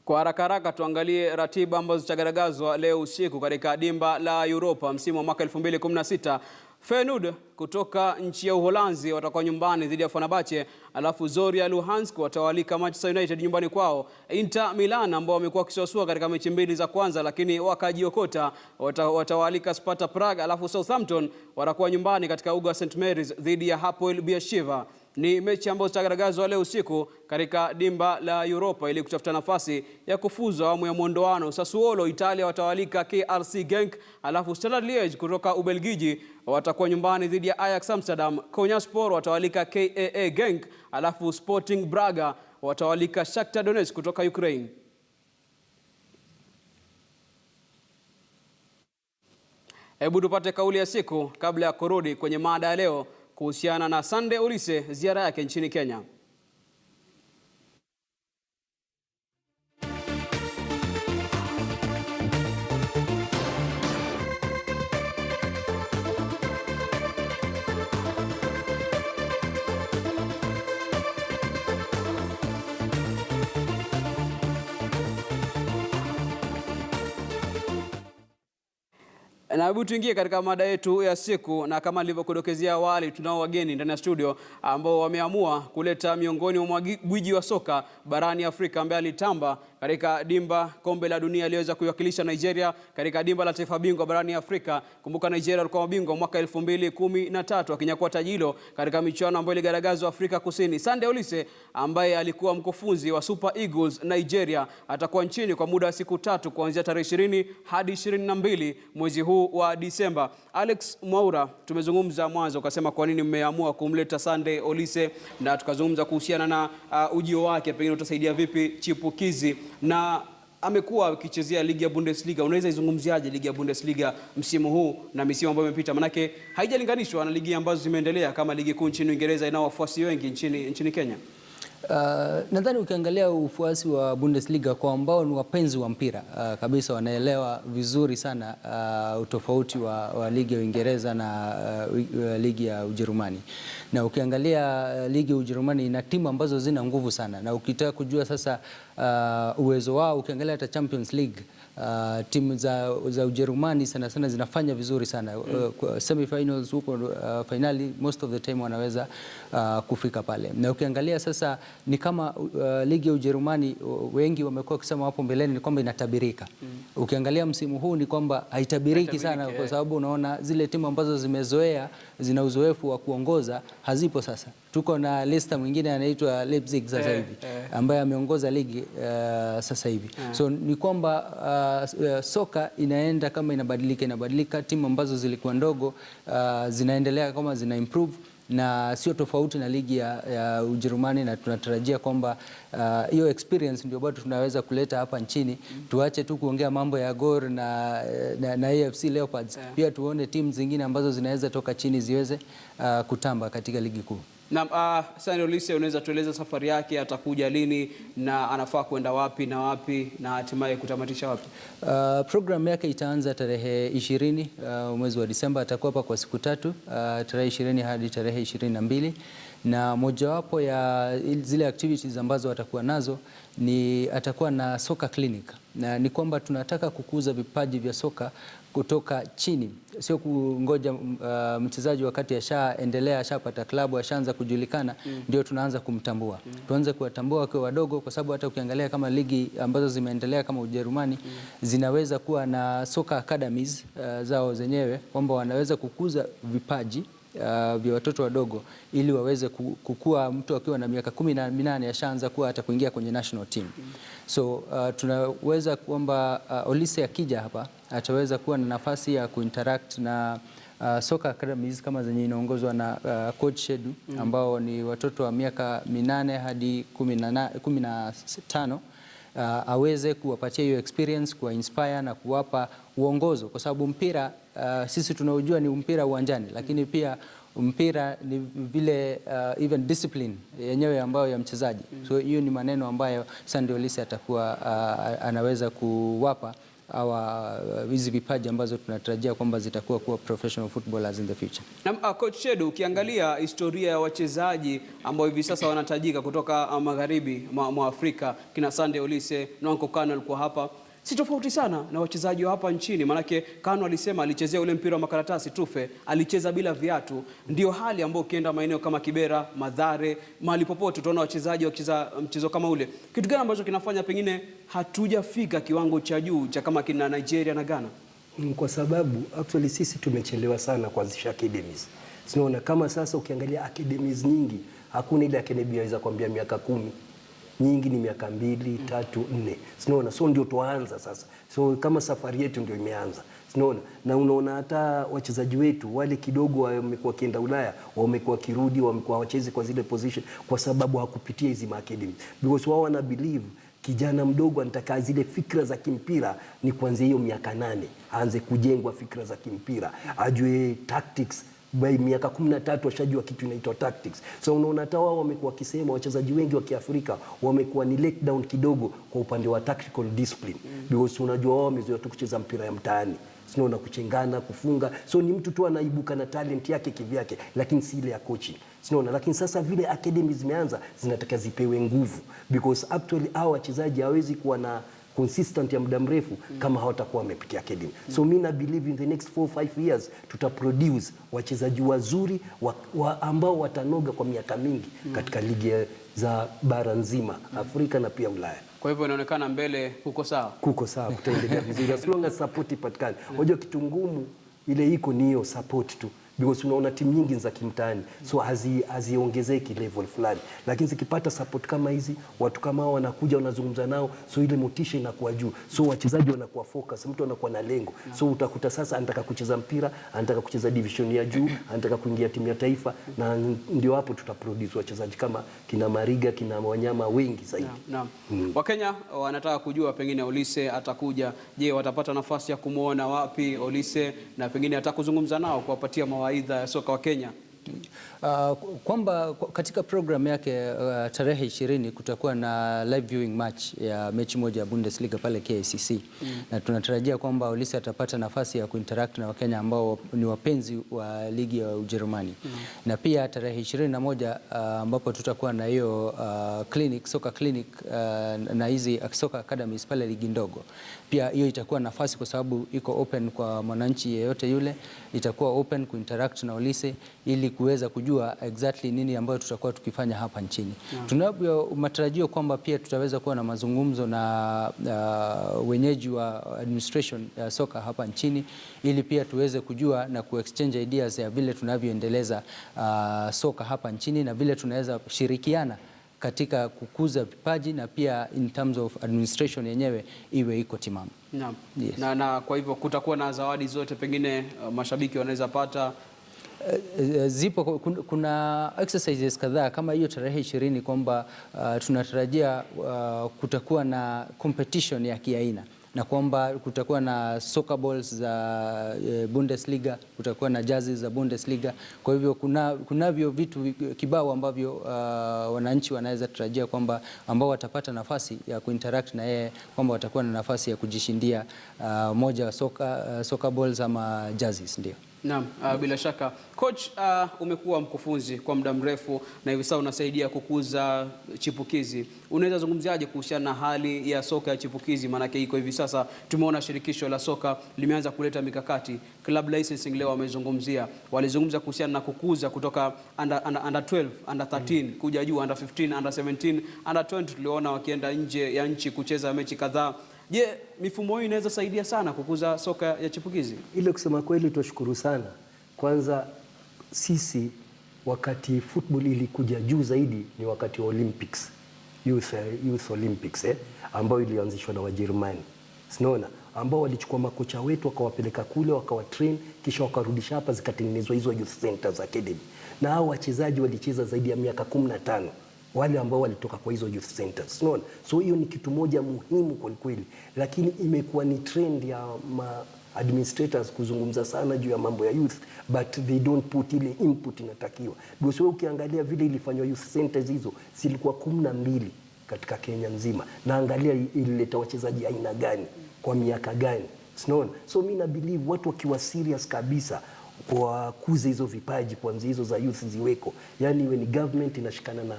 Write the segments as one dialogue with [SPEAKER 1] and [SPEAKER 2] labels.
[SPEAKER 1] Kwa haraka haraka tuangalie ratiba ambazo zitagaragazwa leo usiku katika dimba la Europa msimu wa mwaka 2016. Feyenoord kutoka nchi ya Uholanzi watakuwa nyumbani dhidi ya Fenerbahce, alafu Zorya Luhansk watawalika Manchester United nyumbani kwao. Inter Milan ambao wamekuwa kisosua katika mechi mbili za kwanza lakini wakajiokota watawalika Sparta Prague, alafu Southampton watakuwa nyumbani katika uga wa St Mary's dhidi ya Hapoel Beersheva. Ni mechi ambazo zitagaragazwa leo usiku katika dimba la Europa ili kutafuta nafasi ya kufuzu awamu ya mwondoano. Sassuolo Italia watawalika KRC Genk, alafu Standard Liège kutoka Ubelgiji watakuwa nyumbani dhidi ya Ajax Amsterdam. Konyaspor watawalika KAA Genk, alafu Sporting Braga watawalika Shakhtar Donetsk kutoka Ukraine. Hebu tupate kauli ya siku kabla ya kurudi kwenye mada ya leo kuhusiana na Oliseh ziara yake nchini Kenya. Na hebu tuingie katika mada yetu ya siku, na kama nilivyokudokezea awali, tunao wageni ndani ya studio ambao wameamua kuleta miongoni mwa gwiji wa soka barani Afrika ambaye alitamba katika dimba kombe la dunia, aliweza kuiwakilisha Nigeria katika dimba la taifa bingwa barani Afrika. Kumbuka Nigeria walikuwa mabingwa mwaka 2013 akinyakua taji hilo katika michuano ambayo iligaragazwa Afrika Kusini. Oliseh ambaye alikuwa mkufunzi wa Super Eagles Nigeria atakuwa nchini kwa muda wa siku 3 kuanzia tarehe 20 hadi 22 mwezi huu wa Disemba. Alex Mwaura, tumezungumza mwanzo ukasema kwa nini mmeamua kumleta Oliseh, na tukazungumza kuhusiana na ujio wake, pengine utasaidia vipi chipukizi, na amekuwa akichezea ligi ya Bundesliga. Unaweza izungumziaje ligi ya Bundesliga msimu huu na misimu ambayo imepita? Manake haijalinganishwa na ligi ambazo zimeendelea kama ligi kuu nchini Uingereza inao wafuasi wengi nchini Kenya.
[SPEAKER 2] Nadhani ukiangalia ufuasi wa Bundesliga kwa ambao ni wapenzi wa mpira kabisa, wanaelewa vizuri sana utofauti wa ligi ya Uingereza na ligi ya Ujerumani. Na ukiangalia ligi ya Ujerumani ina timu ambazo zina nguvu sana, na ukitaka kujua sasa uwezo wao, ukiangalia hata Champions League timu za Ujerumani sana sana zinafanya vizuri sana. Semi-finals huko, finali most of the time wanaweza kufika pale. Na ukiangalia sasa ni kama ligi ya Ujerumani wengi wamekuwa kusema hapo mbeleni ni kwamba inatabirika. Ukiangalia msimu huu ni kwamba haitabiriki sana, kwa sababu unaona zile timu ambazo zimezoea, zina uzoefu wa kuongoza hazipo sasa. Tuko na Leicester mwingine anaitwa Leipzig sasa hivi ambaye ameongoza ligi sasa hivi. So ni kwamba soka inaenda kama inabadilika, timu ambazo zilikuwa ndogo zinaendelea kama zina improve, na sio tofauti na ligi ya Ujerumani, na tunatarajia kwamba hiyo experience ndio bado tunaweza kuleta hapa nchini. Tuache tu kuongea mambo ya Gor na AFC Leopards, pia tuone timu zingine ambazo zinaweza toka chini ziweze kutamba katika ligi kuu.
[SPEAKER 1] Na Oliseh, unaweza tueleza safari yake, atakuja lini na anafaa kwenda wapi na hatimaye kutamatisha wapi?
[SPEAKER 2] Program yake itaanza tarehe 20 mwezi wa Disemba. Atakuwa hapa kwa siku 3, tarehe 20 hadi tarehe 22, na mojawapo ya zile activities ambazo atakuwa nazo ni atakuwa na soka clinic, na ni kwamba tunataka kukuza vipaji vya soka kutoka chini, sio kungoja mchezaji wakati ashapata klabu, ashaanza kujulikana ndio tunaanza kumtambua. Tuanze kuwatambua wakiwa wadogo, kwa sababu hata ukiangalia kama ligi ambazo zimeendelea kama Ujerumani zinaweza kuwa na soccer academies zao zenyewe, kwamba wanaweza kukuza vipaji vya watoto wadogo ili waweze kukua, mtu akiwa na miaka 18 ashaanza kuwa hata kuingia kwenye national team. So tunaweza kwamba Oliseh akija hapa ataweza kuwa na nafasi ya kuinteract na soccer academies kama zenye inaongozwa na coach Shedu, ambao ni watoto wa miaka 8 hadi 15, aweze kuwapatia hiyo experience, kuwa inspire na kuwapa uongozo, kwa sababu mpira sisi tunaujua ni mpira uwanjani, lakini pia mpira ni vile even discipline yenyewe ambayo ya mchezaji. So hiyo ni maneno ambayo Oliseh atakuwa anaweza kuwapa hizi vipaji ambazo tunatarajia kwamba zitakuwa professional footballers in the future.
[SPEAKER 1] Na coach Shedu, ukiangalia historia ya wachezaji ambao hivi sasa wanatajika kutoka magharibi mwa Afrika, kina Sunday Oliseh, Nwankwo Kanu alikuwa hapa, si tofauti sana na wachezaji wa hapa nchini. Manake Kanu alisema alichezea ule mpira wa makaratasi tufe, alicheza bila viatu. Ndio hali ambayo ukienda maeneo kama Kibera, Mathare, mahali popote utaona wachezaji wakicheza mchezo kama ule. Kitu gani ambacho kinafanya pengine hatujafika kiwango cha juu cha kama kina Nigeria na Ghana?
[SPEAKER 3] Kwa sababu actually sisi tumechelewa sana kuanzisha academies. Sinaona kama sasa ukiangalia academies nyingi, hakuna ile academy inaweza kuambia miaka 10. Nyingi ni miaka 2, 3, 4. Sinaona so ndio tuanza sasa. So kama safari yetu ndio imeanza. Sinaona na unaona hata wachezaji wetu wale kidogo wamekuwa kienda Ulaya, wamekuwa kirudi, wamekuwa wachezi kwa zile position kwa sababu hakupitia hizi academy. Because wao wana believe kijana mdogo anataka zile fikra za kimpira ni kuanzia hiyo miaka 8 aanze kujengwa fikra za kimpira, ajue tactics. By miaka 13 washajua kitu inaitwa tactics. So unaona hata wao wamekuwa kisema wachezaji wengi wa Kiafrika wamekuwa ni let down kidogo kwa upande wa tactical discipline. Because unajua wao wamezoea tu kucheza mpira ya mtaani. Sio na kuchengana, kufunga. So ni mtu tu anaibuka na talent yake kivyake, lakini si ile ya coaching. Sinaona, lakini sasa vile academy zimeanza zinataka zipewe nguvu because actually hao wachezaji hawezi kuwa na consistent ya muda mrefu kama hawatakuwa wamepitia academy. So mimi na believe in the next 4-5 years tutaproduce wachezaji wazuri ambao watanoga kwa miaka mingi katika ligi za bara nzima, Afrika na pia Ulaya.
[SPEAKER 1] Kwa hivyo inaonekana mbele kuko sawa.
[SPEAKER 3] Kuko sawa, kutaendelea vizuri as long as support ipatikane. Unajua kitu ngumu ile iko ni hiyo support tu. Because unaona timu nyingi za kimtaani so haziongezeki level fulani, lakini zikipata support kama hizi, watu kama hao wanakuja wanazungumza nao, so ile motisha inakuwa juu, so wachezaji wanakuwa focus, mtu anakuwa na lengo. So utakuta sasa anataka kucheza mpira, anataka kucheza division ya juu, anataka kuingia timu ya taifa, na ndio hapo tutaproduce wachezaji kama kina Mariga, kina Wanyama wengi zaidi.
[SPEAKER 1] Naam. Wakenya wanataka kujua pengine Oliseh atakuja, je, watapata nafasi ya kumuona wapi Oliseh, na pengine atakuzungumza nao kuwapatia mawaidha ya soka wa Kenya?
[SPEAKER 2] Kwamba katika program yake tarehe 20 kutakuwa na live viewing match ya mechi moja ya Bundesliga pale KICC. Na tunatarajia kwamba Oliseh atapata nafasi ya kuinteract na Wakenya ambao ni wapenzi wa ligi ya Ujerumani. Na pia tarehe 21 ambapo tutakuwa na hiyo soka clinic na hizi soka academies pale ligi ndogo. Pia hiyo itakuwa nafasi kwa sababu iko open kwa mwananchi yeyote yule, itakuwa open kuinteract na Oliseh ili kuweza kujua exactly nini ambayo tutakuwa tukifanya hapa nchini. Tunavyo matarajio kwamba pia tutaweza kuwa na mazungumzo na wenyeji wa administration ya soka hapa nchini ili pia tuweze kujua na kuexchange ideas ya vile tunavyoendeleza soka hapa nchini na vile tunaweza kushirikiana katika kukuza vipaji na pia in terms of administration yenyewe iwe iko timamu.
[SPEAKER 1] Naam. Yes. Na kwa hivyo kutakuwa na zawadi zote pengine mashabiki wanaweza pata.
[SPEAKER 2] Zipo, kuna exercises kadhaa kama hiyo tarehe 20 kwamba tunatarajia kutakuwa na competition ya kiaina na kwamba kutakuwa na soccer balls za Bundesliga, kutakuwa na jerseys za Bundesliga. Kwa hivyo kunavyo vitu kibao ambavyo wananchi wanaweza tarajia kwamba ambao watapata nafasi ya kuinteract na yeye kwamba watakuwa na nafasi ya kujishindia moja wa soccer balls ama jerseys. Ndio.
[SPEAKER 1] Naam, bila shaka. Coach, umekuwa mkufunzi kwa muda mrefu na hivi sasa unasaidia kukuza chipukizi. Unaweza zungumziaje kuhusiana na hali ya soka ya chipukizi? Maanake iko hivi sasa tumeona shirikisho la soka limeanza kuleta mikakati. Club licensing leo wamezungumzia. Walizungumza kuhusiana na kukuza kutoka under 12, under 13 kuja juu, under 15, under 17, under 20 tuliona wakienda nje ya nchi kucheza mechi kadhaa. Je, mifumo hii inaweza saidia sana kukuza soka ya chipukizi?
[SPEAKER 3] Ile kusema kweli tunashukuru sana. Kwanza sisi wakati football ilikuja juu zaidi ni wakati wa Olympics. Youth Olympics ambao ilianzishwa na Wajerumani. Sinaona ambao walichukua makocha wetu wakawapeleka kule wakawatrain kisha wakarudisha hapa zikatengenezwa hizo youth centers academy. Na hao wachezaji walicheza zaidi ya miaka 15. Wale ambao walitoka kwa hizo youth centers. Unaona? So hiyo ni kitu moja muhimu kwa kweli, lakini imekuwa ni trend ya administrators kuzungumza sana juu ya mambo ya youth, but they don't put ile input inatakiwa. Because wewe ukiangalia vile ilifanywa youth centers hizo zilikuwa 12 katika Kenya nzima, na angalia ilileta wachezaji aina gani kwa miaka gani, unaona. So mimi na believe watu wakiwa serious kabisa kwa kuza hizo vipaji kuanzia hizo za youth ziweko, yani iwe ni government inashikana na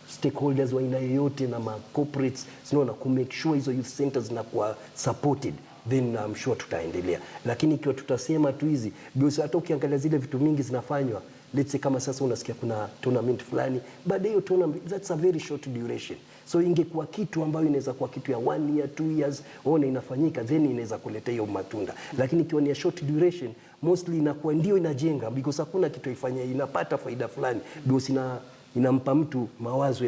[SPEAKER 3] stakeholders wa aina yoyote na ma corporates, unaona, ku make sure hizo youth centers zinakuwa supported, then I'm sure tutaendelea. Lakini ikiwa tutasema tu hizi, because hata ukiangalia zile vitu mingi zinafanywa, let's say kama sasa unasikia kuna tournament fulani, baada hiyo tournament, that's a very short duration. So ingekuwa kitu ambayo inaweza kuwa kitu ya 1 year 2 years, ona inafanyika, then inaweza kuleta hiyo matunda. Lakini ikiwa ni short duration, mostly inakuwa ndio inajenga, because hakuna kitu ifanye inapata faida fulani, because inampa mtu mawazo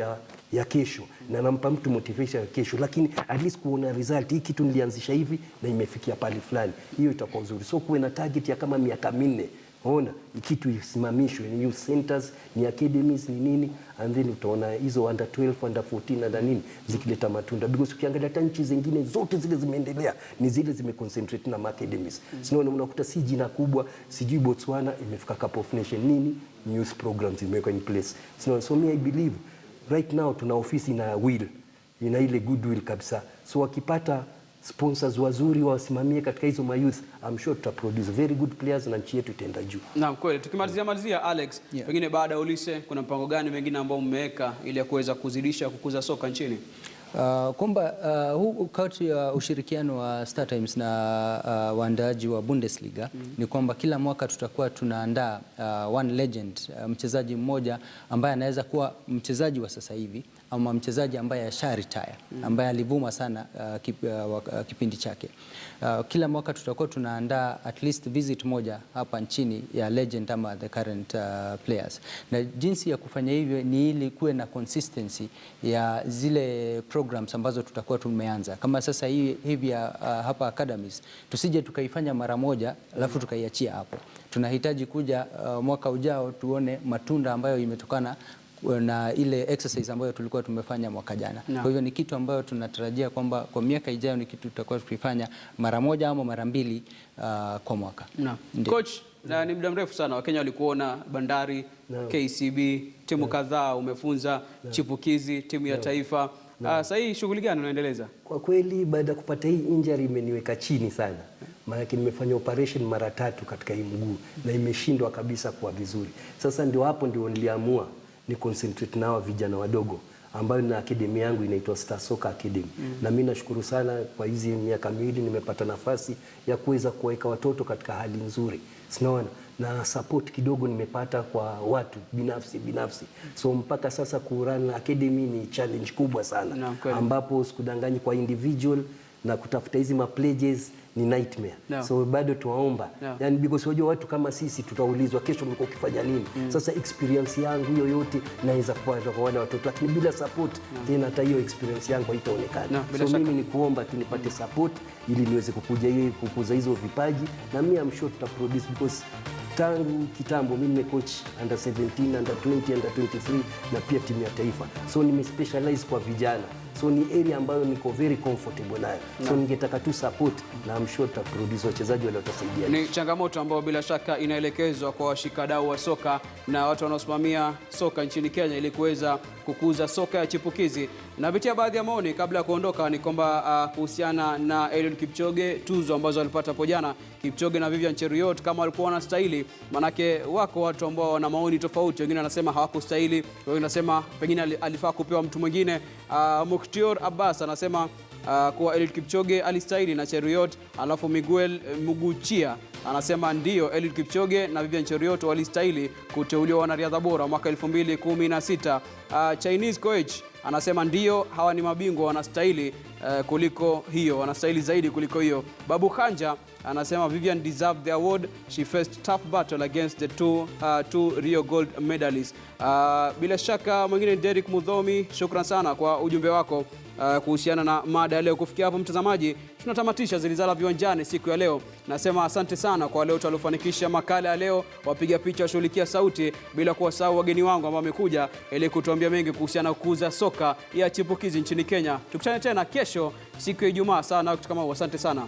[SPEAKER 3] ya kesho na nampa mtu motivation ya kesho, lakini at least kuona result, hii kitu nilianzisha hivi na imefikia pale fulani, hiyo itakuwa nzuri. So kuwe na target ya kama miaka 4, ona kitu isimamishwe, ni youth centers, ni academies, ni nini, and then utaona hizo under 12 under 14 na nini zikileta matunda, because ukiangalia hata nchi zingine zote zile zimeendelea ni zile zimeconcentrate na academies. Sinaona unakuta si jina kubwa, sijui Botswana imefika cup of nation nini, youth programs imewekwa in place. So me I believe right now tuna ofisi na will, ina ile goodwill kabisa. So wakipata sponsors wazuri wasimamie katika hizo mayouth, I'm sure tuta produce very good players na nchi yetu itaenda juu.
[SPEAKER 1] Naam, kweli. Tukimalizia Alex, pengine baada ya Oliseh kuna mpango gani mengine ambao mmeweka ili kuweza kuzidisha kukuza soka nchini?
[SPEAKER 2] Kwamba huu kati ya ushirikiano wa Star Times na waandaaji wa Bundesliga ni kwamba kila mwaka tutakuwa tunaandaa one legend, mchezaji mmoja ambaye anaweza kuwa mchezaji wa sasa hivi ama mchezaji ambaye asha retire, ambaye alivuma sana kipindi chake. Kila mwaka tutakuwa tunaandaa at least visit moja hapa nchini ya legend ama the current players. Na jinsi ya kufanya hivyo ni ili kuwe na consistency ya zile programs ambazo tutakuwa tumeanza. Kama sasa hivi hapa academies, tusije tukaifanya mara moja alafu tukaiachia hapo. Tunahitaji kuja mwaka ujao tuone matunda ambayo imetokana na ile exercise ambayo tulikuwa tumefanya mwaka jana. Kwa hivyo ni kitu ambayo tunatarajia kwamba kwa miaka ijayo ni kitu tutakuwa tukifanya mara moja ama mara mbili kwa mwaka.
[SPEAKER 1] Coach, ni muda mrefu sana Wakenya walikuona Bandari, KCB, timu kadhaa umefunza, chipukizi, timu ya taifa. Sasa hii shughuli gani unaendeleza?
[SPEAKER 3] Kwa kweli baada ya kupata hii injury imeniweka chini sana. Maana nimefanya operation mara 3 katika hii mguu na imeshindwa kabisa kwa vizuri. Sasa ndio hapo ndio niliamua ni concentrate nao vijana wadogo ambayo na academy yangu inaitwa Star Soccer Academy. Na mimi nashukuru sana kwa hizi miaka miwili nimepata nafasi ya kuweza kuweka watoto katika hali nzuri. Sinaona na support kidogo nimepata kwa watu binafsi. So mpaka sasa kurun academy ni challenge kubwa sana, ambapo sikudanganyi kwa individual na kutafuta hizi pledges ni nightmare. So bado tuwaomba, yani because wajua watu kama sisi tutaulizwa kesho mlikuwa ukifanya nini. Sasa experience yangu hiyo yote naweza kupata kwa wale watoto, lakini bila support tena hata hiyo experience yangu haitaonekana. So mimi ni kuomba tu nipate support ili niweze kukuza hizo vipaji, na mimi am sure tuta produce, because tangu kitambo mimi nimecoach under 17, under 20, under 23 na pia timu ya taifa. So nimespecialize kwa vijana. So ni area ambayo niko very comfortable nayo. So ningetaka tu support na I'm sure tutaproduce wachezaji wale watasaidia.
[SPEAKER 1] Ni changamoto ambayo bila shaka inaelekezwa kwa washikadau wa soka na watu wanaosimamia soka nchini Kenya ili kuweza kukuza soka ya chipukizi. Na vitia baadhi ya maoni kabla ya kuondoka ni kwamba kuhusiana na Eliud Kipchoge, tuzo ambazo walipata hapo jana, Kipchoge na Vivian Cheruiyot kama walikuwa wanastahili, manake wako watu ambao wana maoni tofauti. Wengine wanasema hawakustahili, wengine wanasema pengine alifaa kupewa mtu mwingine. Mukhtiar Abbas anasema kuwa Eliud Kipchoge alistahili na Cheruiyot, alafu Miguel Muguchia anasema ndio Eliud Kipchoge na Vivian Cheruiyot walistahili kuteuliwa wanariadha bora mwaka 2016. Chinese coach anasema ndio hawa ni mabingwa, wanastahili kuliko hiyo, wanastahili zaidi kuliko hiyo. Babu Khanja anasema Vivian deserved the award, she faced tough battle against the two Rio gold medalists. Bila shaka mwingine Derek Mudhomi, shukran sana kwa ujumbe wako kuhusiana na mada ya leo. Kufikia hapo mtazamaji, tunatamatisha Zilizala Viwanjani siku ya leo. Nasema asante sana kwa leo waliofanikisha makala ya leo, wapiga picha, washughulikia sauti, bila kuwasahau wageni wangu ambao wamekuja ili kutuambia mengi kuhusiana na kukuza soka ya chipukizi nchini Kenya. Tukutane tena kesho siku ya Ijumaa sana kitu kama. Asante sana.